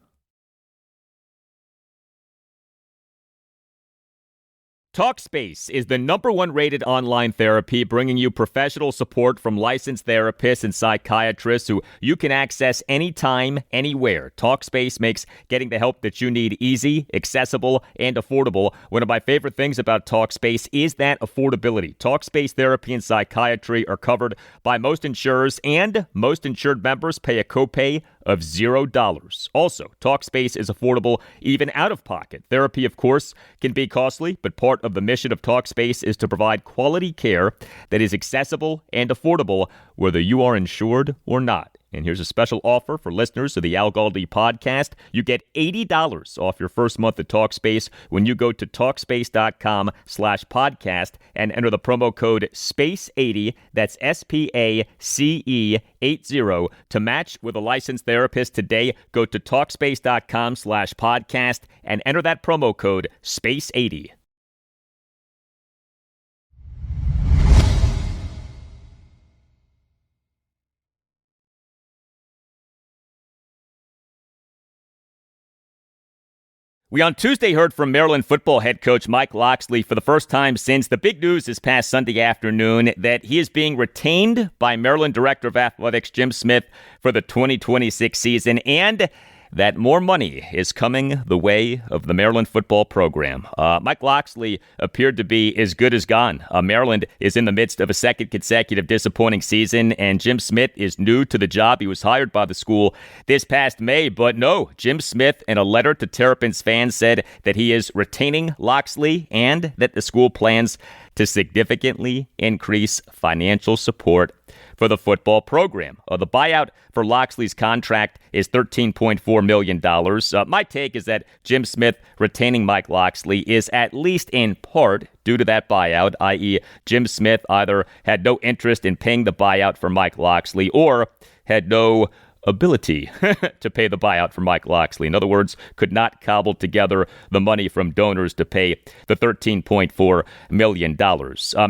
Talkspace is the #1 rated online therapy, bringing you professional support from licensed therapists and psychiatrists who you can access anytime, anywhere. Talkspace makes getting the help that you need easy, accessible, and affordable. One of my favorite things about Talkspace is that affordability. Talkspace therapy and psychiatry are covered by most insurers, and most insured members pay a copay of $0. Also, Talkspace is affordable even out of pocket. Therapy, of course, can be costly, but part of the mission of Talkspace is to provide quality care that is accessible and affordable, whether you are insured or not. And here's a special offer for listeners of the Al Galdi podcast. You get $80 off your first month of Talkspace when you go to Talkspace.com/podcast and enter the promo code SPACE80, that's SPACE80, to match with a licensed therapist today. Go to Talkspace.com/podcast and enter that promo code SPACE80. We on Tuesday heard from Maryland football head coach Mike Locksley for the first time since the big news this past Sunday afternoon that he is being retained by Maryland Director of Athletics Jim Smith for the 2026 season, and that more money is coming the way of the Maryland football program. Mike Locksley appeared to be as good as gone. Maryland is in the midst of a second consecutive disappointing season, and Jim Smith is new to the job. He was hired by the school this past May, but no, Jim Smith, in a letter to Terrapins fans, said that he is retaining Locksley and that the school plans to significantly increase financial support for the football program. The buyout for Locksley's contract is $13.4 million. My take is that Jim Smith retaining Mike Locksley is at least in part due to that buyout, i.e. Jim Smith either had no interest in paying the buyout for Mike Locksley or had no ability to pay the buyout for Mike Locksley. In other words, could not cobble together the money from donors to pay the $13.4 million.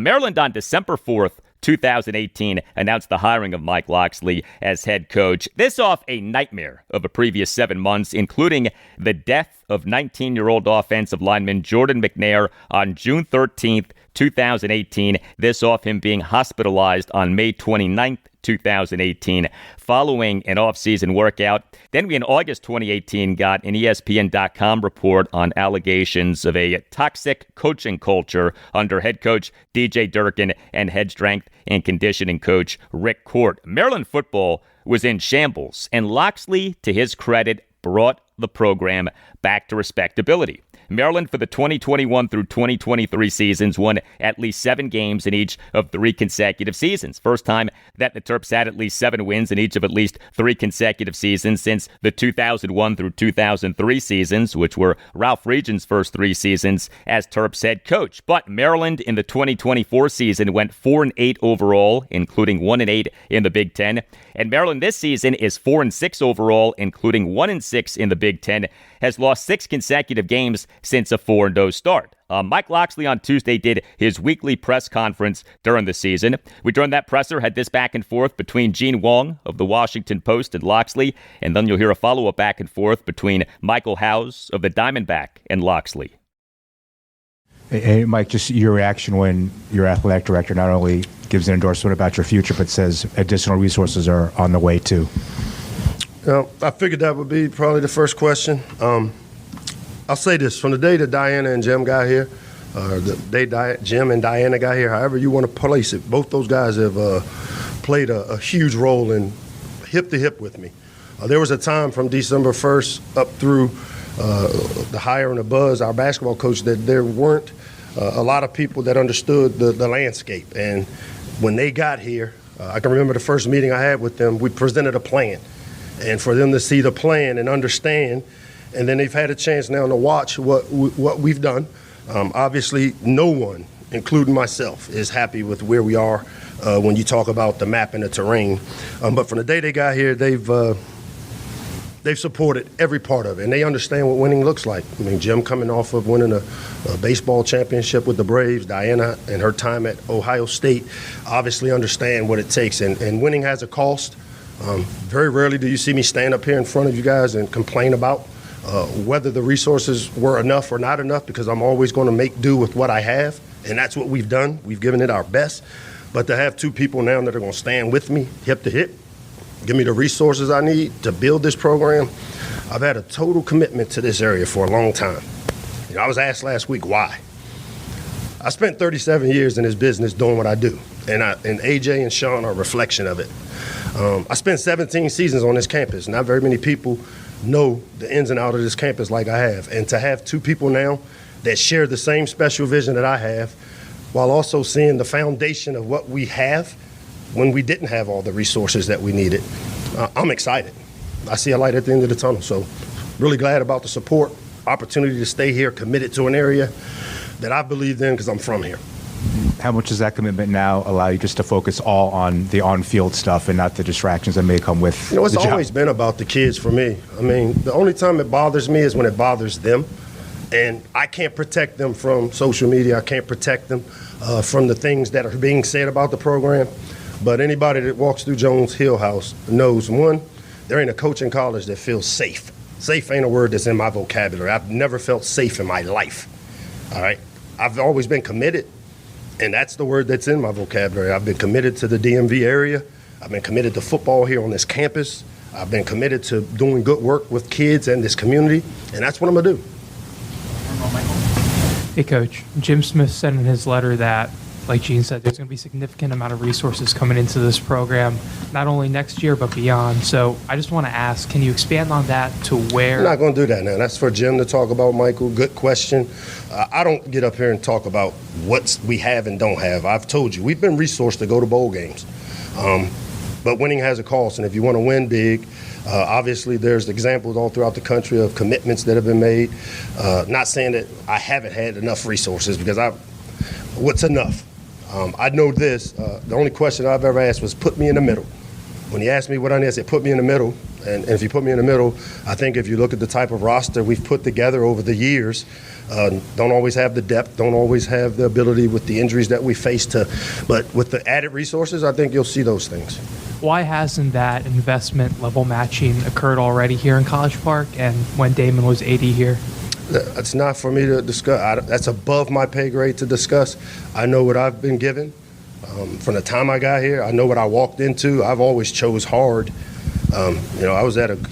Maryland on December 4th, 2018 announced the hiring of Mike Locksley as head coach. This off a nightmare of the previous 7 months, including the death of 19-year-old offensive lineman Jordan McNair on June 13th, 2018. This off him being hospitalized on May 29th, 2018, following an off-season workout. Then we, in August 2018, got an ESPN.com report on allegations of a toxic coaching culture under head coach DJ Durkin and head strength and conditioning coach Rick Court. Maryland football was in shambles, and Locksley, to his credit, brought the program back to respectability. Maryland, for the 2021 through 2023 seasons, won at least 7 games in each of 3 consecutive seasons. First time that the Terps had at least 7 wins in each of at least 3 consecutive seasons since the 2001 through 2003 seasons, which were Ralph Regan's first 3 seasons as Terps head coach. But Maryland in the 2024 season went 4-8 overall, including 1-8 in the Big Ten. And Maryland this season is 4-6 overall, including 1-6 in the Big Ten, has lost 6 consecutive games since a 4-0 start. Mike Locksley on Tuesday did his weekly press conference during the season. We, during that presser, had this back and forth between Gene Wong of the Washington Post and Locksley, and then you'll hear a follow-up back and forth between Michael Howes of the Diamondback and Locksley. Hey, Mike, just your reaction when your athletic director not only gives an endorsement about your future, but says additional resources are on the way too. I figured that would be probably the first question. I'll say this, from the day that Diana and Jim got here, the day Jim and Diana got here, however you want to place it, both those guys have played a huge role in hip to hip with me. There was a time from December 1st up through the hire and the buzz, our basketball coach, that there weren't a lot of people that understood the landscape. And when they got here, I can remember the first meeting I had with them, we presented a plan. And for them to see the plan and understand, and then they've had a chance now to watch what we've done. Obviously, no one, including myself, is happy with where we are when you talk about the map and the terrain. But from the day they got here, they've supported every part of it, and they understand what winning looks like. I mean, Jim coming off of winning a baseball championship with the Braves, Diana and her time at Ohio State obviously understand what it takes, and winning has a cost. Very rarely do you see me stand up here in front of you guys and complain about whether the resources were enough or not enough, because I'm always going to make do with what I have, and that's what we've done. We've given it our best. But to have two people now that are going to stand with me, hip to hip, give me the resources I need to build this program, I've had a total commitment to this area for a long time. I was asked last week why. I spent 37 years in this business doing what I do, and AJ and Sean are a reflection of it. I spent 17 seasons on this campus. Not very many people know the ins and outs of this campus like I have. And to have two people now that share the same special vision that I have, while also seeing the foundation of what we have when we didn't have all the resources that we needed, I'm excited. I see a light at the end of the tunnel. So really glad about the support, opportunity to stay here, committed to an area that I believed in because I'm from here. How much does that commitment now allow you just to focus all on the on-field stuff and not the distractions that may come with it's the job? always been about the kids for me. I mean, the only time it bothers me is when it bothers them. And I can't protect them from social media. I can't protect them from the things that are being said about the program. But anybody that walks through Jones Hill House knows, one, there ain't a coach in college that feels safe. Safe ain't a word that's in my vocabulary. I've never felt safe in my life. All right? I've always been committed, and that's the word that's in my vocabulary. I've been committed to the DMV area. I've been committed to football here on this campus. I've been committed to doing good work with kids and this community, and that's what I'm going to do. Hey, Coach. Jim Smith said in his letter that, like Gene said, there's going to be a significant amount of resources coming into this program, not only next year but beyond. So I just want to ask, can you expand on that to where? I'm not going to do that now. That's for Jim to talk about, Michael. Good question. I don't get up here and talk about what we have and don't have. I've told you, we've been resourced to go to bowl games. But winning has a cost, and if you want to win big, obviously there's examples all throughout the country of commitments that have been made. Not saying that I haven't had enough resources, because what's enough? I know this. The only question I've ever asked was, put me in the middle. When he asked me what I need, I said, put me in the middle. And if you put me in the middle, I think if you look at the type of roster we've put together over the years, don't always have the depth, don't always have the ability with the injuries that we face but with the added resources, I think you'll see those things. Why hasn't that investment level matching occurred already here in College Park and when Damon was AD here? That's not for me to discuss. That's above my pay grade to discuss. I know what I've been given from the time I got here. I know what I walked into. I've always chose hard. I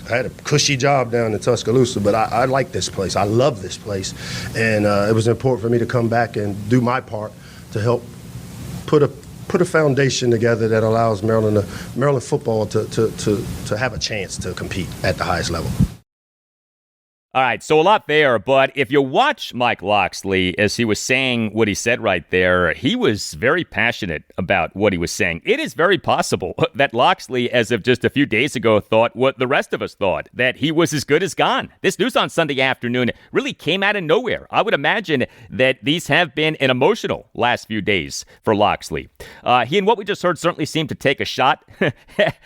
had a cushy job down in Tuscaloosa, but I like this place. I love this place, and it was important for me to come back and do my part to help put a foundation together that allows Maryland football to have a chance to compete at the highest level. All right, so a lot there, but if you watch Mike Locksley, as he was saying what he said right there, he was very passionate about what he was saying. It is very possible that Locksley, as of just a few days ago, thought what the rest of us thought, that he was as good as gone. This news on Sunday afternoon really came out of nowhere. I would imagine that these have been an emotional last few days for Locksley. He and what we just heard certainly seemed to take a shot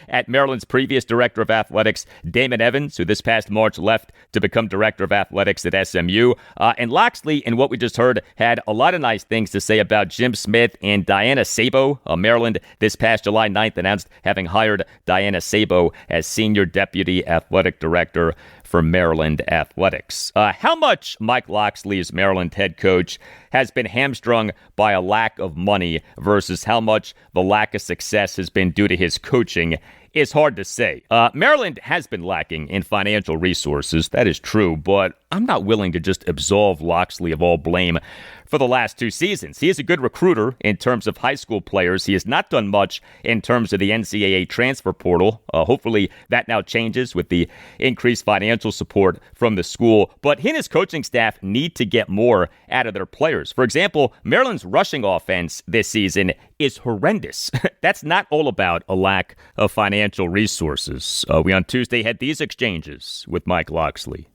at Maryland's previous director of athletics, Damon Evans, who this past March left to become director of athletics at SMU. And Locksley, in what we just heard, had a lot of nice things to say about Jim Smith and Diana Sabo. Maryland, this past July 9th, announced having hired Diana Sabo as senior deputy athletic director for Maryland athletics. How much Mike Locksley's Maryland head coach has been hamstrung by a lack of money versus how much the lack of success has been due to his coaching is hard to say. Maryland has been lacking in financial resources. That is true, but I'm not willing to just absolve Locksley of all blame for the last two seasons. He is a good recruiter in terms of high school players. He has not done much in terms of the NCAA transfer portal. Hopefully that now changes with the increased financial support from the school. But he and his coaching staff need to get more out of their players. For example, Maryland's rushing offense this season is horrendous. That's not all about a lack of financial resources. We on Tuesday had these exchanges with Mike Locksley.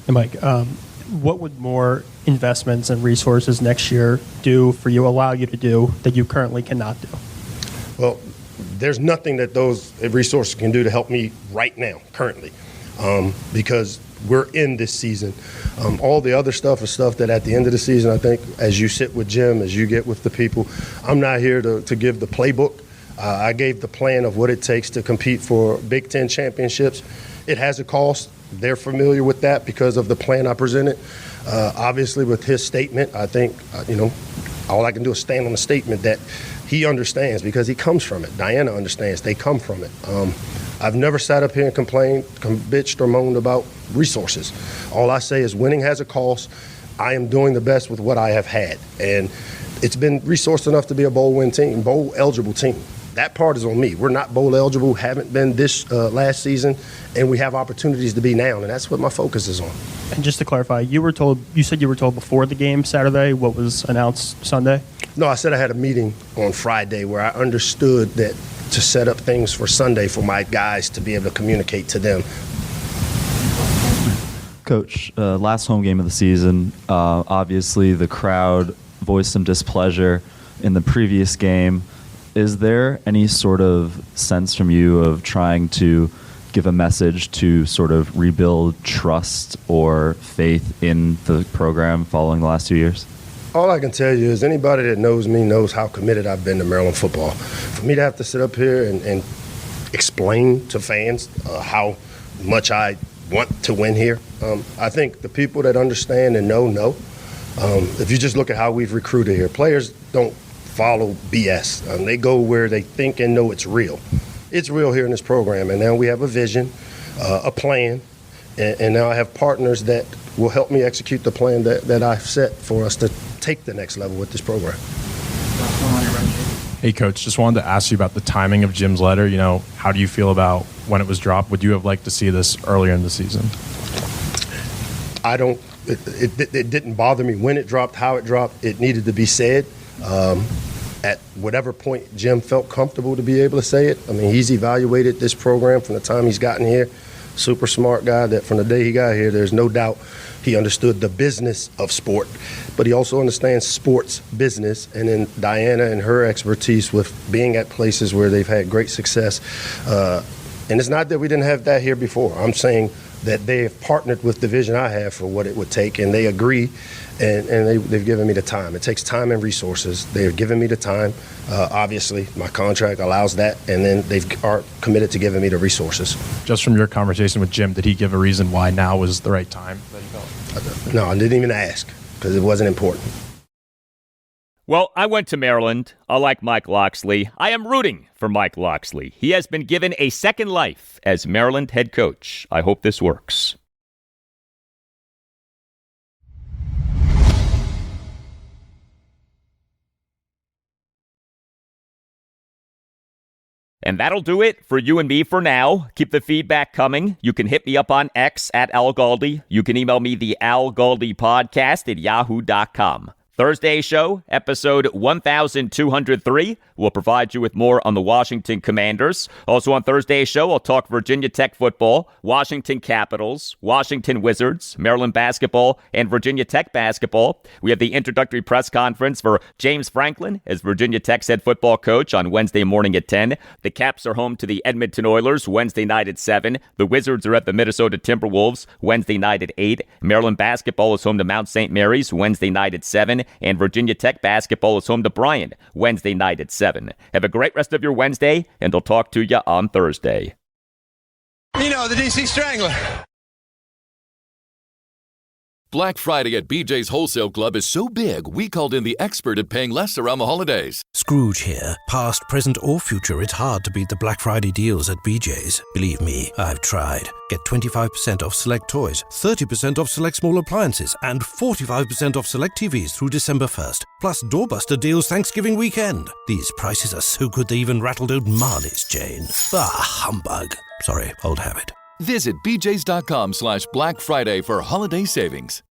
Hey, Mike, what would more investments and resources next year allow you to do that you currently cannot do? Well, there's nothing that those resources can do to help me right now, currently, because we're in this season. All the other stuff is stuff that at the end of the season, I think, as you sit with Jim, as you get with the people, I'm not here to give the playbook. I gave the plan of what it takes to compete for Big Ten championships. It has a cost. They're familiar with that because of the plan I presented. Obviously, with his statement, I think, all I can do is stand on the statement that he understands because he comes from it. Diana understands. They come from it. I've never sat up here and complained, bitched, or moaned about resources. All I say is winning has a cost. I am doing the best with what I have had. And it's been resourced enough to be a bowl-eligible team. That part is on me. We're not bowl-eligible, haven't been this last season, and we have opportunities to be now, and that's what my focus is on. And just to clarify, you said you were told before the game Saturday what was announced Sunday? No, I said I had a meeting on Friday where I understood that to set up things for Sunday for my guys to be able to communicate to them. Coach, last home game of the season, obviously the crowd voiced some displeasure in the previous game. Is there any sort of sense from you of trying to give a message to sort of rebuild trust or faith in the program following the last 2 years? All I can tell you is anybody that knows me knows how committed I've been to Maryland football. For me to have to sit up here and explain to fans how much I want to win here, I think the people that understand and know. If you just look at how we've recruited here, players don't follow BS. They go where they think and know it's real. It's real here in this program, and now we have a vision, a plan, and now I have partners that will help me execute the plan that I've set for us to take the next level with this program. Hey, Coach, just wanted to ask you about the timing of Jim's letter. How do you feel about when it was dropped? Would you have liked to see this earlier in the season? I don't. It didn't bother me when it dropped, how it dropped. It needed to be said. At whatever point Jim felt comfortable to be able to say it. I mean, he's evaluated this program from the time he's gotten here. Super smart guy that from the day he got here, there's no doubt he understood the business of sport, but he also understands sports business. And then Diana and her expertise with being at places where they've had great success. And it's not that we didn't have that here before. I'm saying that they have partnered with the vision I have for what it would take, and they agree, and they've given me the time. It takes time and resources. They have given me the time. Obviously, my contract allows that, and then they are committed to giving me the resources. Just from your conversation with Jim, did he give a reason why now was the right time that he felt? No, I didn't even ask because it wasn't important. Well, I went to Maryland. I like Mike Locksley. I am rooting for Mike Locksley. He has been given a second life as Maryland head coach. I hope this works. And that'll do it for you and me for now. Keep the feedback coming. You can hit me up on X at Al Galdi. You can email me the Al Galdi podcast at yahoo.com. Thursday show, episode 1203. We'll provide you with more on the Washington Commanders. Also on Thursday's show, I'll talk Virginia Tech football, Washington Capitals, Washington Wizards, Maryland basketball, and Virginia Tech basketball. We have the introductory press conference for James Franklin as Virginia Tech's head football coach on Wednesday morning at 10. The Caps are home to the Edmonton Oilers Wednesday night at 7. The Wizards are at the Minnesota Timberwolves Wednesday night at 8. Maryland basketball is home to Mount St. Mary's Wednesday night at 7. And Virginia Tech basketball is home to Bryant Wednesday night at 7. Have a great rest of your Wednesday, and I'll talk to you on Thursday. The DC Strangler. Black Friday at BJ's Wholesale Club is so big, we called in the expert at paying less around the holidays. Scrooge here. Past, present, or future, it's hard to beat the Black Friday deals at BJ's. Believe me, I've tried. Get 25% off select toys, 30% off select small appliances, and 45% off select TVs through December 1st. Plus doorbuster deals Thanksgiving weekend. These prices are so good they even rattled old Marley's chain. Bah, humbug. Sorry, old habit. Visit bjs.com/Black Friday for holiday savings.